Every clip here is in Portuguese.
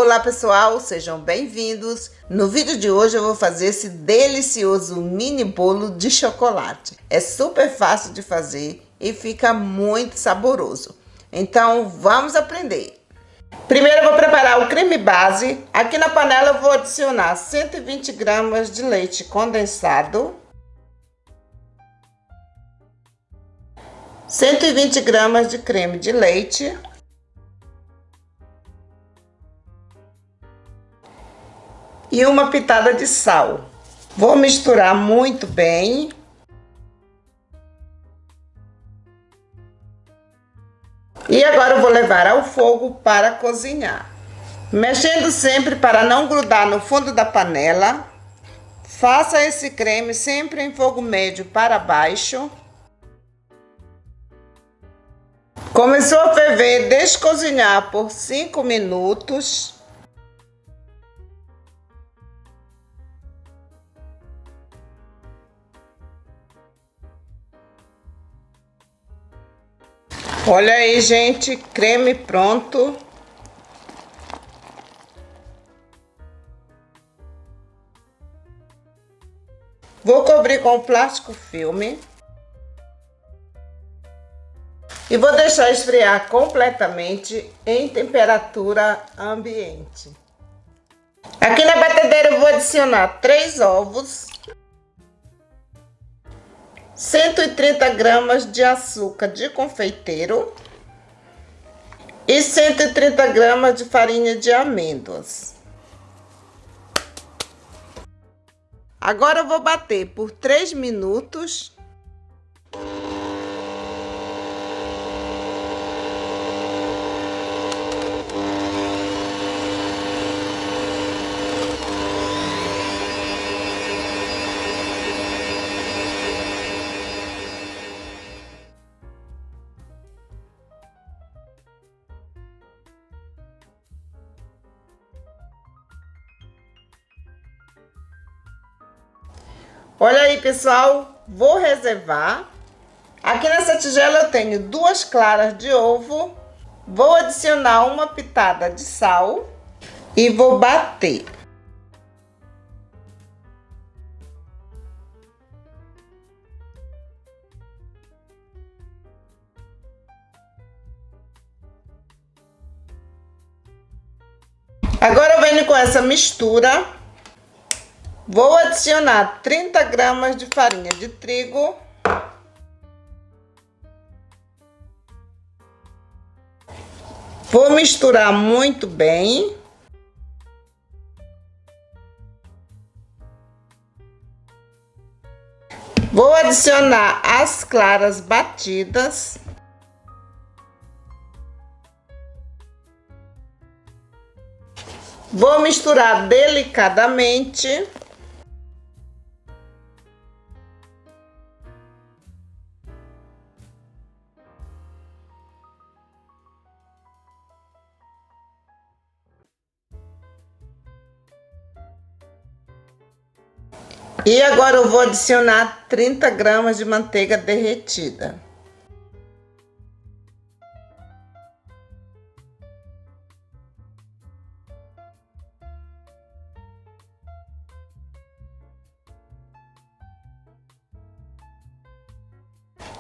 Olá pessoal, sejam bem-vindos. No vídeo de hoje eu vou fazer esse delicioso mini bolo de chocolate. É super fácil de fazer e fica muito saboroso. Então vamos aprender. Primeiro eu vou preparar o creme base. Aqui na panela eu vou adicionar 120 gramas de leite condensado, 120 gramas de creme de leite, e uma pitada de sal. Vou misturar muito bem. E agora eu vou levar ao fogo para cozinhar. Mexendo sempre para não grudar no fundo da panela. Faça esse creme sempre em fogo médio para baixo. Começou a ferver, deixe cozinhar por 5 minutos. Olha aí, gente, creme pronto. Vou cobrir com plástico filme. E vou deixar esfriar completamente em temperatura ambiente. Aqui na batedeira eu vou adicionar 3 ovos, 130 gramas de açúcar de confeiteiro e 130 gramas de farinha de amêndoas. Agora eu vou bater por 3 minutos. Olha aí, pessoal, vou reservar. Aqui nessa tigela eu tenho 2 claras de ovo. Vou adicionar uma pitada de sal e vou bater. Agora eu venho com essa mistura. Vou adicionar 30 gramas de farinha de trigo. Vou misturar muito bem. Vou adicionar as claras batidas. Vou misturar delicadamente. E agora eu vou adicionar 30 gramas de manteiga derretida.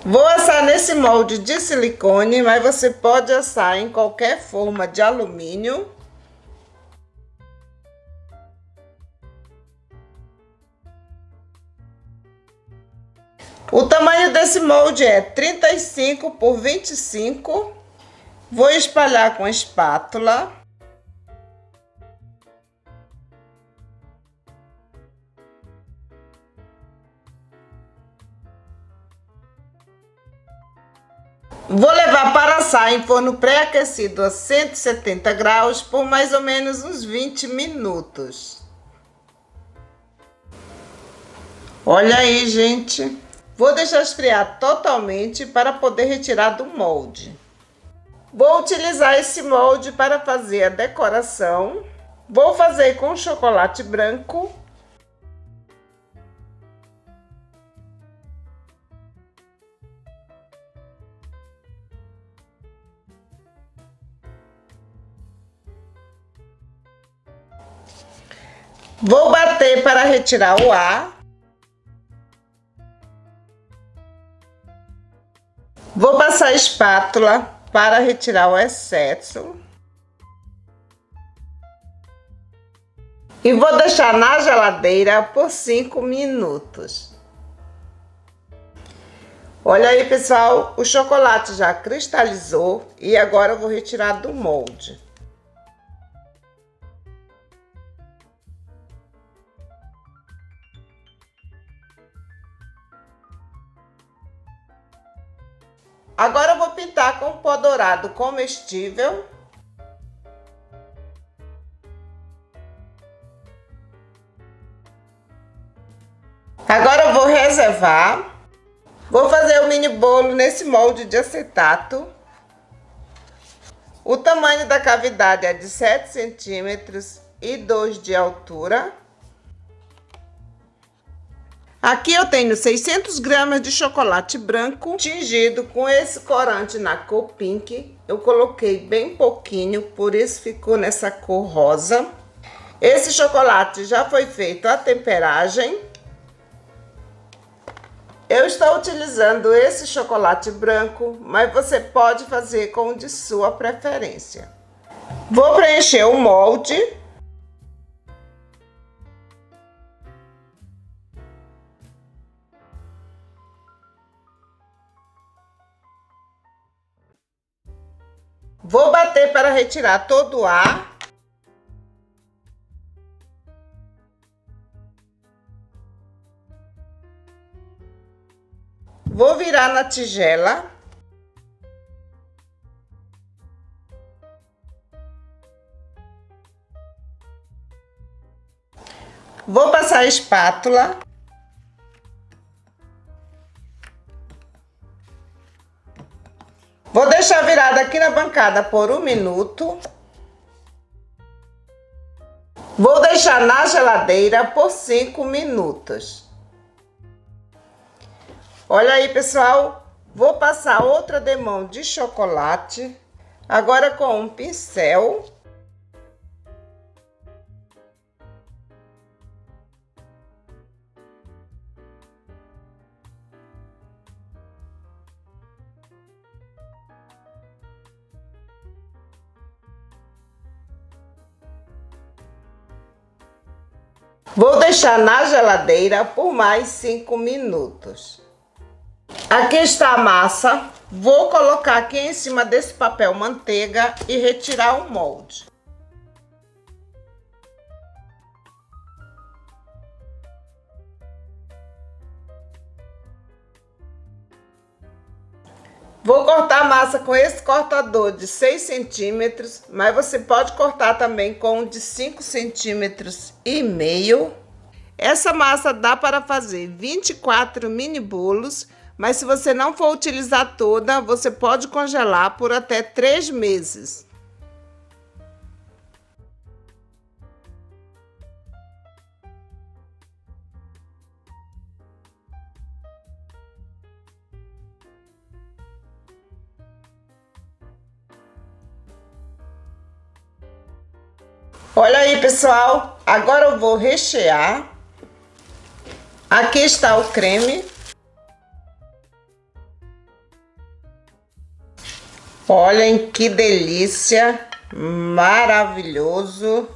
Vou assar nesse molde de silicone, mas você pode assar em qualquer forma de alumínio. O tamanho desse molde é 35 por 25. Vou espalhar com a espátula. Vou levar para assar em forno pré-aquecido a 170 graus por mais ou menos uns 20 minutos. Olha aí, gente. Vou deixar esfriar totalmente para poder retirar do molde. Vou utilizar esse molde para fazer a decoração. Vou fazer com chocolate branco. Vou bater para retirar o ar. Vou passar a espátula para retirar o excesso. E vou deixar na geladeira por 5 minutos. Olha aí, pessoal, o chocolate já cristalizou e agora eu vou retirar do molde. Agora eu vou pintar com pó dourado comestível. Agora eu vou reservar. Vou fazer o mini bolo nesse molde de acetato. O tamanho da cavidade é de 7 centímetros e 2 de altura. Aqui eu tenho 600 gramas de chocolate branco tingido com esse corante na cor pink. Eu coloquei bem pouquinho, por isso ficou nessa cor rosa. Esse chocolate já foi feito a temperagem. Eu estou utilizando esse chocolate branco, mas você pode fazer com o de sua preferência. Vou preencher o molde. Vou bater para retirar todo o ar. Vou virar na tigela. Vou passar a espátula. Vou deixar virada aqui na bancada por 1 minuto. Vou deixar na geladeira por 5 minutos. Olha aí, pessoal, vou passar outra demão de chocolate, agora com um pincel. Vou deixar na geladeira por mais 5 minutos. Aqui está a massa. Vou colocar aqui em cima desse papel manteiga e retirar o molde. Vou cortar a massa com esse cortador de 6 centímetros, mas você pode cortar também com um de 5 centímetros e meio. Essa massa dá para fazer 24 mini bolos, mas se você não for utilizar toda, você pode congelar por até 3 meses. Olha aí, pessoal, agora eu vou rechear. Aqui está o creme. Olhem que delícia, maravilhoso.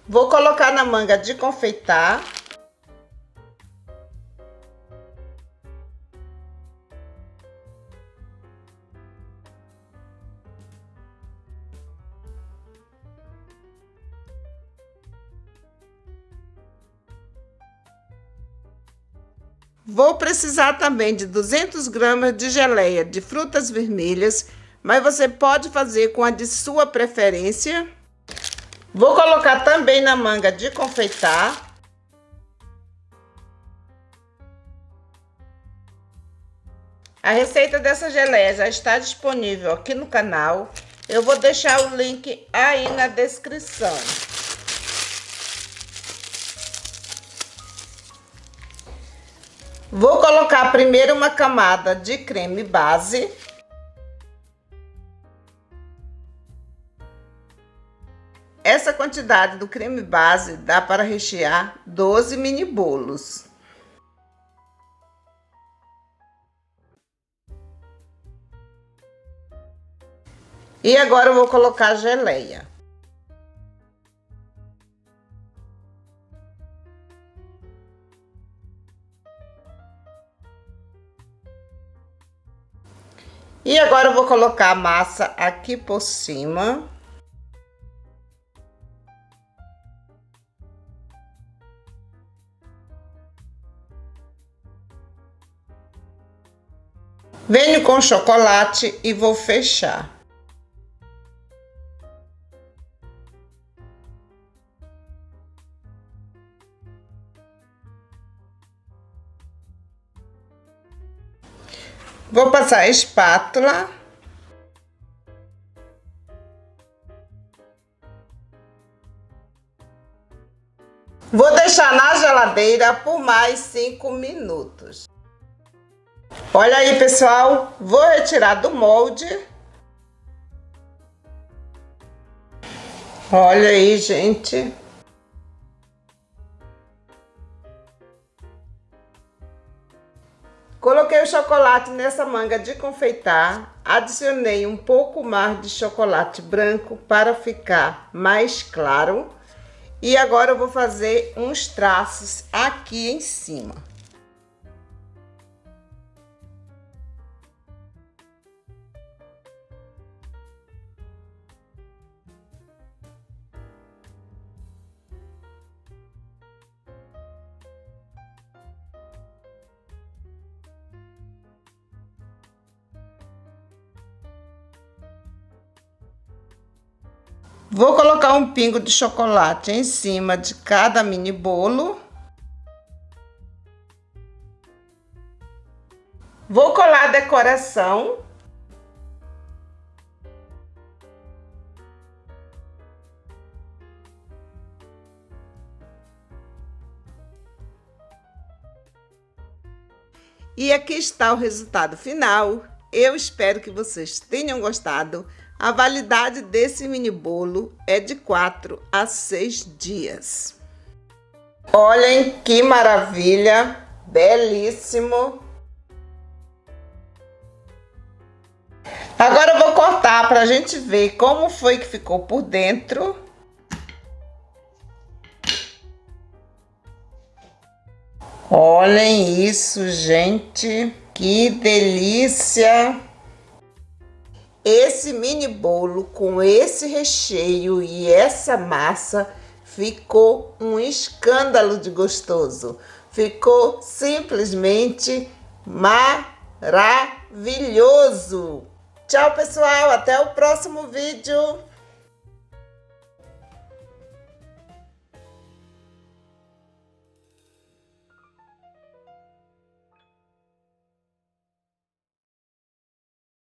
Vou colocar na manga de confeitar. Vou precisar também de 200 gramas de geleia de frutas vermelhas, mas você pode fazer com a de sua preferência. Vou colocar também na manga de confeitar. A receita dessa geleia já está disponível aqui no canal. Eu vou deixar o link aí na descrição. Vou colocar primeiro uma camada de creme base. Essa quantidade do creme base dá para rechear 12 mini bolos. E agora eu vou colocar a geleia. E agora eu vou colocar a massa aqui por cima. Venho com chocolate e vou fechar. Vou passar a espátula. Vou deixar na geladeira por mais 5 minutos. Olha aí, pessoal, vou retirar do molde. Olha aí, gente. Coloquei o chocolate nessa manga de confeitar, adicionei um pouco mais de chocolate branco para ficar mais claro. E agora eu vou fazer uns traços aqui em cima. Vou colocar um pingo de chocolate em cima de cada mini bolo. Vou colar a decoração. E aqui está o resultado final. Eu espero que vocês tenham gostado. A validade desse mini bolo é de 4 a 6 dias. Olhem que maravilha! Belíssimo! Agora eu vou cortar para a gente ver como foi que ficou por dentro. Olhem isso, gente! Que delícia! Esse mini bolo com esse recheio e essa massa ficou um escândalo de gostoso. Ficou simplesmente maravilhoso. Tchau, pessoal. Até o próximo vídeo.